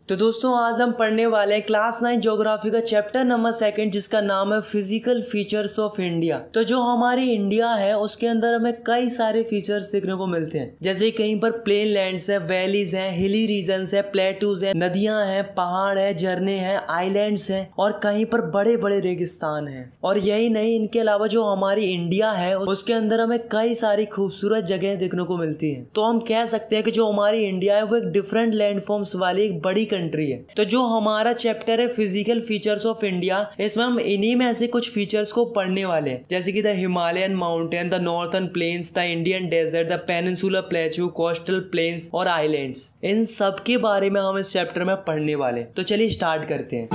तो दोस्तों आज हम पढ़ने वाले हैं क्लास 9 ज्योग्राफी का चैप्टर नंबर 2 जिसका नाम है फिजिकल फीचर्स ऑफ इंडिया। तो जो हमारी इंडिया है उसके अंदर हमें कई सारे फीचर्स देखने को मिलते हैं, जैसे कहीं पर प्लेन लैंड्स है, वैलीज हैं, हिली रीजन्स है, प्लेटूज है, नदियां हैं, पहाड़ है, झरने हैं, आइलैंड्स हैं और कहीं पर बड़े बड़े रेगिस्तान हैं। और यही नहीं, इनके अलावा जो हमारी इंडिया है उसके अंदर हमें कई सारी खूबसूरत जगह देखने को मिलती है। तो हम कह सकते हैं कि जो हमारी इंडिया है वो एक डिफरेंट लैंडफॉर्म्स वाली एक बड़ी कंट्री है। तो जो हमारा चैप्टर है फिजिकल फीचर्स ऑफ इंडिया, इसमें हम इन्हीं में ऐसे कुछ फीचर्स को पढ़ने वाले हैं, जैसे कि the Himalayan mountain, the northern plains, the Indian desert, the peninsular plateau, coastal plains और आइलैंड्स। इन सब के बारे में हम इस चैप्टर में पढ़ने वाले। तो चलिए स्टार्ट करते हैं।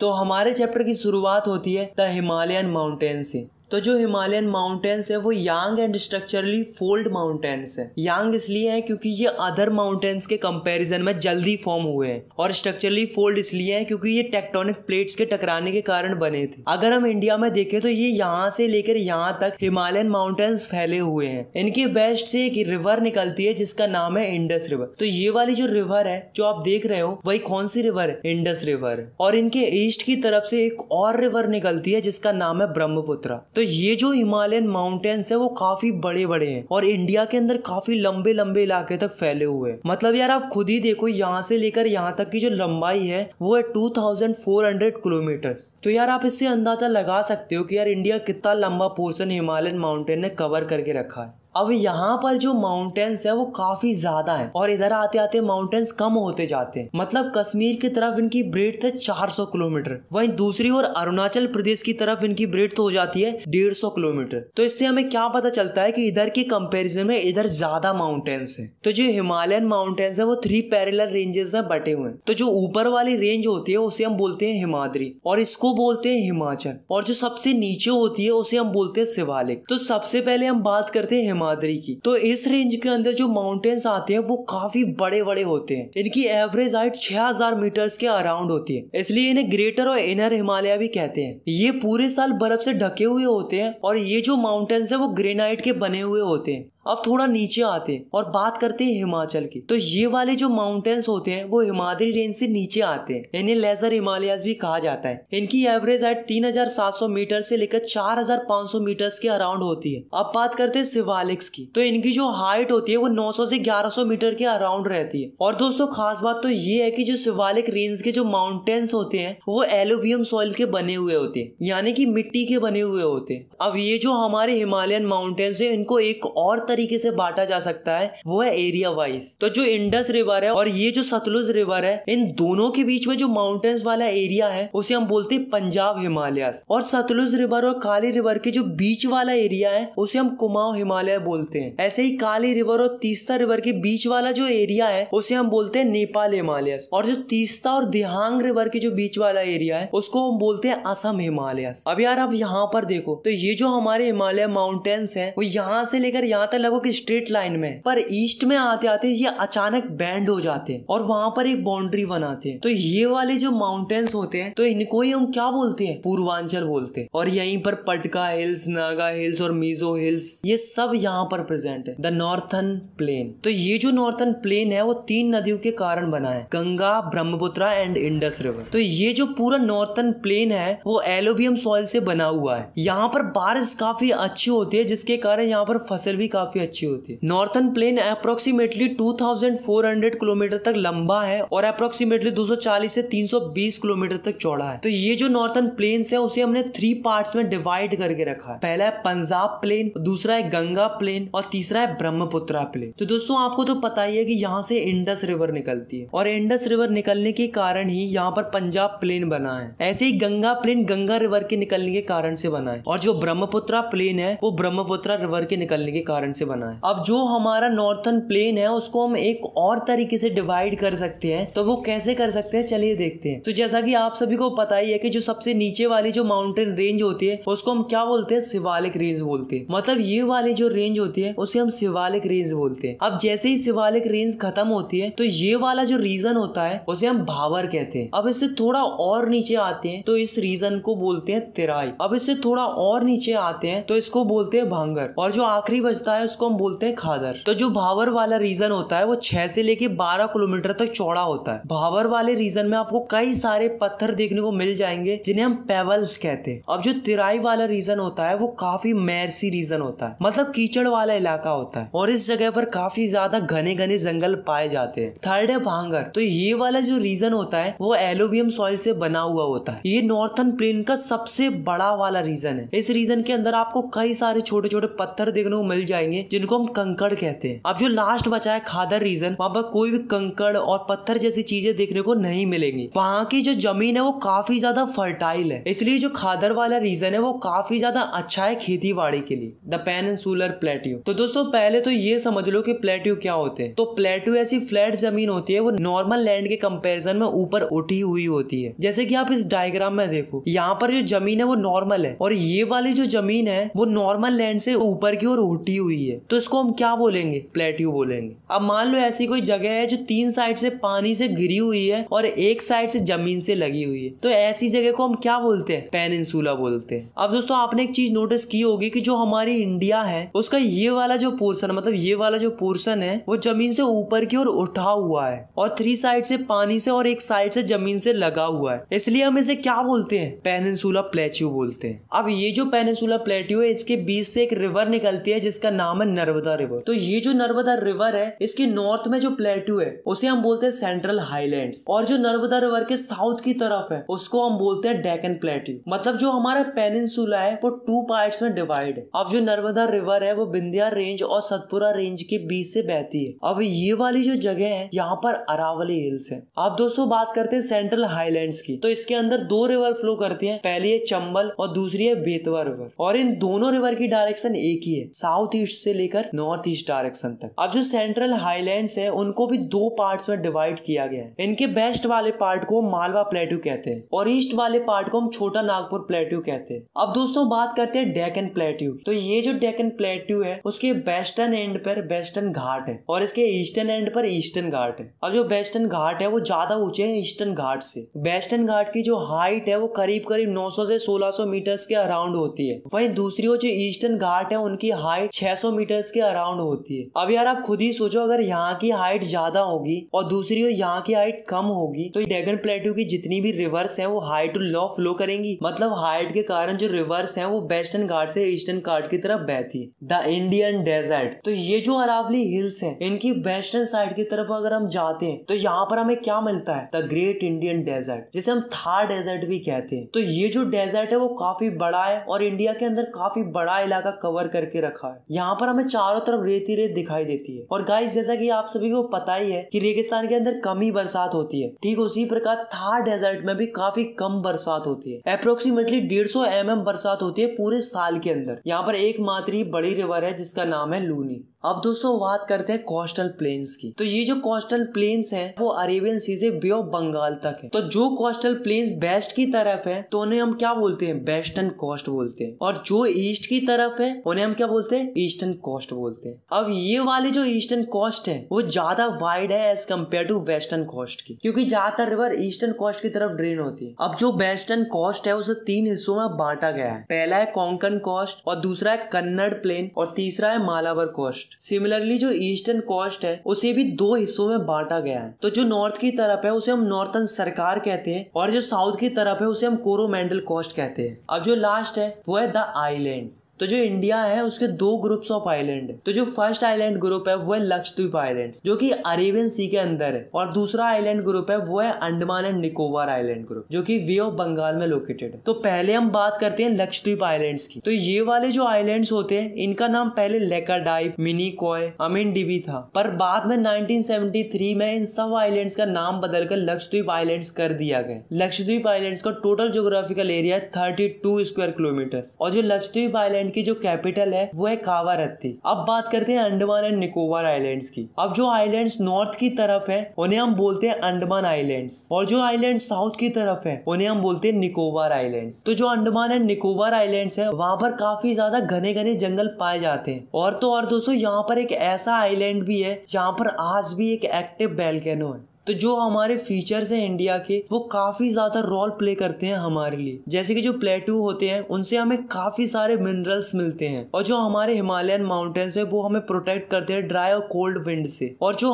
तो हमारे चैप्टर की शुरुआत होती है द हिमालयन माउंटेन से। तो जो हिमालयन माउंटेन्स है वो यांग एंड स्ट्रक्चरली फोल्ड माउंटेन्स है। यांग इसलिए है क्योंकि ये अदर माउंटेन्स के कंपैरिजन में जल्दी फॉर्म हुए हैं, और स्ट्रक्चरली फोल्ड इसलिए है क्योंकि ये टेक्टोनिक प्लेट्स के टकराने के कारण बने थे। अगर हम इंडिया में देखें तो ये यहाँ से लेकर यहाँ तक हिमालयन माउंटेन्स फैले हुए हैं। इनके बेस्ट से एक रिवर निकलती है जिसका नाम है इंडस रिवर। तो ये वाली जो रिवर है जो आप देख रहे हो वही कौन सी रिवर है? Indus river. और इनके ईस्ट की तरफ से एक और रिवर निकलती है जिसका नाम है ब्रह्मपुत्र। तो ये जो हिमालयन माउंटेन्स है वो काफी बड़े बड़े हैं और इंडिया के अंदर काफी लंबे लंबे इलाके तक फैले हुए हैं। मतलब यार आप खुद ही देखो, यहाँ से लेकर यहाँ तक की जो लंबाई है वो है 2400 किलोमीटर। तो यार आप इससे अंदाजा लगा सकते हो कि यार इंडिया कितना लंबा पोर्शन हिमालयन माउंटेन ने कवर करके रखा है। अब यहाँ पर जो माउंटेन्स है वो काफी ज्यादा है और इधर आते आते माउंटेन्स कम होते जाते हैं। मतलब कश्मीर की तरफ इनकी ब्रेड्थ है 400 किलोमीटर, वहीं दूसरी ओर अरुणाचल प्रदेश की तरफ इनकी ब्रेड्थ हो जाती है 150 किलोमीटर। तो इससे हमें क्या पता चलता है कि इधर के कंपैरिजन में इधर ज्यादा माउंटेन्स है। तो जो हिमालयन माउंटेन्स है वो 3 पैरेलल रेंजेस में बटे हुए हैं। तो जो ऊपर वाली रेंज होती है उसे हम बोलते हैं हिमाद्री और इसको बोलते हैं हिमाचल, और जो सबसे नीचे होती है उसे हम बोलते हैं शिवालिक। तो सबसे पहले हम बात करते हैं हिमाद्री की। तो इस रेंज के अंदर जो माउंटेन्स आते हैं वो काफी बड़े बड़े होते हैं। इनकी एवरेज हाइट 6000 मीटर्स के अराउंड होती है, इसलिए इन्हें ग्रेटर और इनर हिमालय भी कहते हैं। ये पूरे साल बर्फ से ढके हुए होते हैं और ये जो माउंटेन्स है वो ग्रेनाइट के बने हुए होते हैं। अब थोड़ा नीचे आते हैं और बात करते हैं हिमाचल की। तो ये वाले जो माउंटेन्स होते हैं वो हिमाद्री रेंज से नीचे आते हैं। इन्हें लेजर हिमालयास भी कहा जाता है। इनकी एवरेज हाइट 3700 मीटर से लेकर 4500 मीटर्स के अराउंड होती है। अब बात करते हैं शिवालिक्स की। तो इनकी जो हाइट होती है वो 900 से 1100 मीटर के अराउंड रहती है। और दोस्तों खास बात तो ये है कि जो शिवालिक रेंज के जो माउंटेन्स होते हैं वो एलुवियम सॉइल के बने हुए होते हैं, यानी कि मिट्टी के बने हुए होते हैं। अब ये जो हमारे हिमालयन माउंटेन्स है इनको एक और तरीके से बांटा जा सकता है, वो है एरिया वाइज। तो जो इंडस रिवर है और ये जो सतलुज रिवर है, इन दोनों के बीच में जो माउंटेन्स वाला एरिया है उसे हम बोलते हैं पंजाब हिमालयास। और सतलुज रिवर और काली रिवर के जो बीच वाला एरिया है उसे हम कुमाऊं हिमालय बोलते हैं। ऐसे ही काली रिवर और तीस्ता रिवर के बीच वाला जो एरिया है उसे हम बोलते हैं नेपाल हिमालयस। और जो तीस्ता और दिहांग रिवर के जो बीच वाला एरिया है उसको हम बोलते हैं असम हिमालयस। अब यार आप यहाँ पर देखो, तो ये जो हमारे हिमालय माउंटेन्स है वो यहाँ से लेकर यहाँ तक लगभग स्ट्रेट लाइन में, पर ईस्ट में आते आते ये अचानक बैंड हो जाते हैं और वहां पर एक बाउंड्री बनाते हैं। तो ये वाले जो माउंटेन्स होते हैं तो इनको ही हम क्या बोलते हैं? पूर्वांचल बोलते हैं। और यहीं पर पटका हिल्स, नागा हिल्स और मिजो हिल्स ये सब यहाँ पर प्रेजेंट है। The northern plain. तो ये जो नॉर्थर्न प्लेन है वो 3 नदियों के कारण बना है, Ganga, Brahmaputra and Indus river. तो ये जो पूरा नॉर्थर्न प्लेन है वो एलुवियम सॉइल से बना हुआ है। यहाँ पर बारिश काफी अच्छी होती है जिसके कारण यहाँ पर फसल भी काफी अच्छी होती है। नॉर्थर्न प्लेन अप्रोक्सीमेटली 2400 किलोमीटर तक लंबा है और अप्रोक्सीमेटली 240 से 320 किलोमीटर तक चौड़ा है। तो ये जो नॉर्थर्न प्लेन्स है उसे हमने 3 पार्ट्स में डिवाइड करके रखा है। पहला है पंजाब प्लेन, दूसरा है गंगा प्लेन और तीसरा है ब्रह्मपुत्र प्लेन। तो दोस्तों आपको तो पता ही है कि यहाँ से इंडस रिवर निकलती है और इंडस रिवर निकलने के कारण ही यहाँ पर पंजाब प्लेन बना है। ऐसे ही गंगा प्लेन गंगा रिवर के निकलने के कारण से बना है और जो ब्रह्मपुत्र प्लेन है वो ब्रह्मपुत्र रिवर के निकलने के कारण से से बना है। अब जो हमारा नॉर्थर्न प्लेन है उसको हम एक और तरीके से डिवाइड कर सकते हैं, तो वो कैसे कर सकते हैं चलिए देखते हैं। तो जैसा कि आप सभी को पता ही है कि जो सबसे नीचे वाली जो माउंटेन रेंज होती है उसको हम क्या बोलते हैं, शिवालिक रेंज बोलते हैं। मतलब ये वाली जो रेंज होती है उसे हम शिवालिक रेंज बोलते हैं। अब जैसे ही शिवालिक रेंज खत्म होती है तो ये वाला जो रीजन होता है उसे हम भाबर कहते हैं। अब इससे थोड़ा और नीचे आते हैं तो इस रीजन को बोलते हैं तेराई। अब इससे थोड़ा और नीचे आते हैं तो इसको बोलते हैं भांगर, और जो आखिरी बचता है उसको हम बोलते हैं खादर। तो जो भाबर वाला रीजन होता है वो 6 से लेके 12 किलोमीटर तक चौड़ा होता है। भाबर वाले रीजन में आपको कई सारे पत्थर देखने को मिल जाएंगे जिन्हें हम पेबल्स कहते हैं। अब जो तेराई वाला रीजन होता है वो काफी मैरसी रीजन होता है, मतलब कीचड़ वाला इलाका होता है, और इस जगह पर काफी ज्यादा घने घने जंगल पाए जाते हैं। थर्ड है भांगर। तो ये वाला जो रीजन होता है वो एलुवियम सॉइल से बना हुआ होता है। ये नॉर्थर्न प्लेन का सबसे बड़ा वाला रीजन है। इस रीजन के अंदर आपको कई सारे छोटे छोटे पत्थर देखने को मिल जाएंगे जिनको हम कंकड़ कहते हैं। अब जो लास्ट बचा है खादर रीजन, वहाँ पर कोई भी कंकड़ और पत्थर जैसी चीजें देखने को नहीं मिलेंगी। वहाँ की जो जमीन है वो काफी ज्यादा फर्टाइल है, इसलिए जो खादर वाला रीजन है वो काफी ज्यादा अच्छा है खेती बाड़ी के लिए। The peninsular plateau. तो दोस्तों पहले तो ये समझ लो कि प्लेट्यू क्या होते हैं। तो प्लेट्यू ऐसी फ्लैट जमीन होती है, वो नॉर्मल लैंड के कंपैरिजन में ऊपर उठी हुई होती है। जैसे कि आप इस डायग्राम में देखो, यहाँ पर जो जमीन है वो नॉर्मल है और ये वाली जो जमीन है वो नॉर्मल लैंड से ऊपर की ओर उठी हुई है, तो इसको हम क्या बोलेंगे, प्लेट्यू बोलेंगे। अब मान लो ऐसी कोई जगह है जो 3 साइड से पानी से घिरी हुई है और एक साइड से जमीन से लगी हुई है, तो ऐसी जगह को हम क्या बोलते हैं, पेनिनसुला बोलते हैं। अब दोस्तों आपने एक चीज नोटिस की होगी कि जो हमारी इंडिया है उसका ये वाला जो पोर्शन, मतलब ये वाला जो पोर्शन है वो जमीन से ऊपर की ओर उठा हुआ है और 3 साइड से पानी से और एक साइड से जमीन से लगा हुआ है, इसलिए हम इसे क्या बोलते हैं, पेनिनसुला प्लेट्यू बोलते हैं। अब ये जो पेनिनसुला प्लेट्यू है इसके बीच से एक रिवर निकलती है जिसका नाम है नर्मदा रिवर। तो ये जो नर्मदा रिवर है इसके नॉर्थ में जो प्लेट्यू है उसे हम बोलते हैं सेंट्रल हाईलैंड्स, और जो नर्मदा रिवर के साउथ की तरफ है उसको हम बोलते हैं डेक्कन प्लेट्यू। मतलब जो हमारा पेनिनसुला है वो 2 पार्ट्स में डिवाइड है। अब जो नर्मदा रिवर है वो विंध्या रेंज और सतपुरा रेंज के बीच से बहती है। अब ये वाली जो जगह है यहाँ पर अरावली हिल्स है। अब दोस्तों बात करते हैं सेंट्रल हाईलैंड्स की। तो इसके अंदर 2 रिवर फ्लो करती हैं, पहली है चंबल और दूसरी है बेतवा रिवर, और इन दोनों रिवर की डायरेक्शन एक ही है, साउथ ईस्ट से लेकर नॉर्थ ईस्ट डायरेक्शन तक। अब जो सेंट्रल हाईलैंड्स है उनको भी 2 पार्ट्स में डिवाइड किया गया है। इनके वेस्ट वाले पार्ट को मालवा प्लेट्यू कहते हैं और ईस्ट वाले पार्ट को हम छोटा नागपुर प्लेट्यू कहते हैं। अब दोस्तों बात करते हैं डेक्कन प्लेट्यू। तो ये जो डेक्कन प्लेट्यू है उसके वेस्टर्न एंड पर वेस्टर्न घाट है और इसके ईस्टर्न एंड पर ईस्टर्न घाट है। और जो वेस्टर्न घाट है वो ज्यादा ऊंचे हैं ईस्टर्न घाट से। वेस्टर्न घाट की जो हाइट है वो करीब करीब 900 से 1600 मीटर्स के अराउंड होती है। वहीं दूसरी ओर जो ईस्टर्न घाट है उनकी हाइट 600 मीटर्स के अराउंड होती है। अब यार आप खुद ही सोचो, अगर यहाँ की हाइट ज्यादा होगी और दूसरी ओर यहाँ की हाइट कम होगी तो डेक्कन प्लेट्यू की जितनी भी रिवर्स हैं वो हाइट टू लो फ्लो करेंगी। मतलब हाइट के कारण जो रिवर्स हैं वो वेस्टर्न घाट से ईस्टर्न घाट की तरफ बहती है। The Indian desert. तो ये जो अरावली हिल्स हैं इनकी वेस्टर्न साइड की तरफ अगर हम जाते हैं तो यहाँ पर हमें क्या मिलता है, द ग्रेट इंडियन डेजर्ट, जिसे हम थार डेजर्ट भी कहते हैं। तो ये जो डेजर्ट है वो काफी बड़ा है और इंडिया के अंदर काफी बड़ा इलाका कवर करके रखा है। यहाँ पर हमें चारों तरफ रेत ही रेत दिखाई देती है। और गाइस जैसा कि आप सभी को पता ही है कि रेगिस्तान के अंदर कम ही बरसात होती है, ठीक उसी प्रकार थार डेजर्ट में भी काफी कम बरसात होती है। अप्रोक्सीमेटली 150 mm बरसात होती है पूरे साल के अंदर। यहाँ पर एकमात्र ही बड़ी रिवर है जिसका नाम है लूनी। अब दोस्तों बात करते हैं कोस्टल प्लेन्स की। तो ये जो कोस्टल प्लेन्स हैं वो अरेबियन सी से बे ऑफ बंगाल तक है। तो जो कोस्टल प्लेन्स वेस्ट की तरफ है तो उन्हें हम क्या बोलते हैं, वेस्टर्न कोस्ट बोलते हैं, और जो ईस्ट की तरफ है उन्हें हम क्या बोलते हैं, ईस्टर्न कोस्ट बोलते हैं। अब ये वाली जो ईस्टर्न कोस्ट है वो ज्यादा वाइड है as compare to western coast की, क्योंकि ज्यादातर रिवर ईस्टर्न कोस्ट की तरफ ड्रेन होती है। अब जो वेस्टर्न कोस्ट है उसे 3 हिस्सों में बांटा गया है। पहला है कोंकण कोस्ट और दूसरा है कन्नड़ प्लेन और तीसरा है मालाबार कोस्ट। सिमिलरली जो ईस्टर्न कोस्ट है उसे भी 2 हिस्सों में बांटा गया है। तो जो नॉर्थ की तरफ है उसे हम नॉर्थर्न सरकार कहते हैं और जो साउथ की तरफ है उसे हम कोरोमंडल कोस्ट कहते हैं। अब जो लास्ट है वो है द आइलैंड। तो जो इंडिया है उसके 2 ग्रुप्स ऑफ आइलैंड है। तो जो फर्स्ट आइलैंड ग्रुप है वो है लक्षद्वीप आइलैंड जो कि अरेबियन सी के अंदर है, और दूसरा आइलैंड ग्रुप है वो है Andaman and Nicobar island group जो कि वे ऑफ बंगाल में लोकेटेड है। तो पहले हम बात करते हैं लक्षद्वीप आइलैंड्स की। तो ये वाले जो आइलैंड्स होते हैं इनका नाम पहले लेकाडाइप, मिनीकॉय, अमिनडीबी था, पर बाद में 1973 में इन सब आइलैंड्स का नाम बदलकर लक्षद्वीप आइलैंड्स कर दिया गया। लक्षद्वीप आइलैंड्स का टोटल ज्योग्राफिकल एरिया है 32 स्क्वायर किलोमीटर, और जो लक्षद्वीप आइलैंड आइलैंड की जो कैपिटल है वो है कावारत्ती। अब बात करते हैं अंडमान एंड निकोबार आइलैंड्स की। अब जो आइलैंड्स नॉर्थ की तरफ है उन्हें हम बोलते हैं अंडमान आइलैंड्स, और जो आइलैंड साउथ की तरफ है उन्हें हम बोलते हैं निकोबार आइलैंड्स। तो जो अंडमान एंड निकोबार आइलैंड्स है वहां पर काफी ज्यादा घने घने जंगल पाए जाते हैं। और तो और दोस्तों यहाँ पर एक ऐसा आइलैंड भी है जहाँ पर आज भी एक एक्टिव वोल्केनो है। तो जो हमारे फीचर्स हैं इंडिया के वो काफी ज्यादा रोल प्ले करते हैं हमारे लिए। जैसे कि जो प्लेटू होते हैं उनसे हमें काफी सारे मिनरल्स मिलते हैं, और जो हमारे हिमालयन माउंटेन्स है वो हमें प्रोटेक्ट करते हैं ड्राई और कोल्ड विंड से। और जो